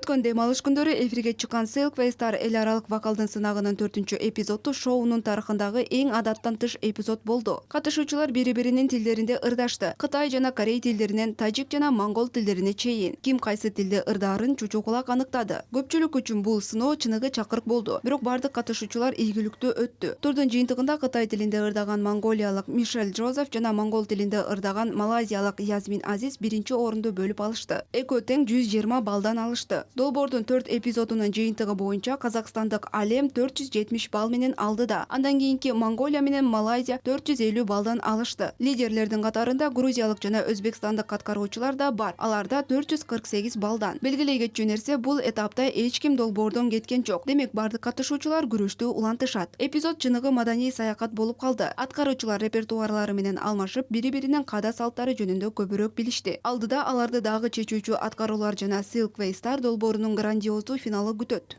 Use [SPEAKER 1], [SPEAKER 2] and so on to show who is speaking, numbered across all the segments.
[SPEAKER 1] Өткөн дем алыш күндөрү эфирге чыккан Silk ve Star эл аралык вокалдын сынагынын 4-эпизоду шоунун тарыхындагы эң адаттан тыш эпизод болду. Катышуучулар бири-биринин тилдеринде ырдашты. Кытай жана Корей тилдеринен тажик жана монгол тилдерине чейин ким кайсы тилде ырдаарын чучу кулак аныктады. Көпчүлүк үчүн бул сыноо чыныгы чакырык болду. Бирок бардык катышуучулар ийгиликтүү өттү. Турдун жыйынтыгында Кытай тилинде ырдаган монголиялык Мишель Джозеф жана монгол тилинде ырдаган малайзиялык Язмин Азиз биринчи орунду бөлүп алышты. Экөө тең 120 балдан алышты. Долбоордун 4 эпизодунун жыйынтыгы боюнча казакстандык Алем 470 балл менен алды да. Андан кийинки Монголия менен Малайзия 450 балдан алышты. Лидерлердин катарында грузиялык жана өзбекстандык каткаруучулар да бар. Аларда 448 балдан. Белгилей кетчү нерсе бул этапта эч ким долбоордон кеткен жок. Демек бардык катышуучулар күрөштү улантышат. Эпизод чыныгы маданий саякат болуп калды. Аткаруучулар репертуарлары менен алмашып, бири-биринин каада салттары жөнүндө көбүрөөк билишти. Алдыда аларды дагы чечүүчү аткаруулар жана Silk ve Star долбоорунун грандиоздуу финалы күтөт.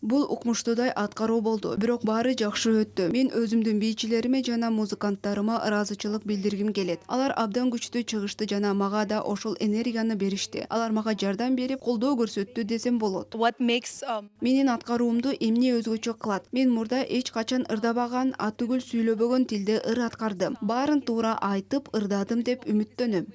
[SPEAKER 1] Бул укмуштуудай аткаруу болду, бирок баары жакшы өттү. Мен өзүмдүн бийчилериме жана музыканттарыма ыраазычылык билдиргим келет. Алар абдан күчтүү чыгышты жана мага да ошол энергияны беришти. Алар мага жардам берип, колдоо көрсөттү десем болот. Менин аткаруумду эмне өзгөчө кылат? Мен мурда эч качан ырдабаган, атүгүл сүйлөбөгөн тилде ыр аткардым. Баарын туура айтып, ырдадым деп үмүттөнөм.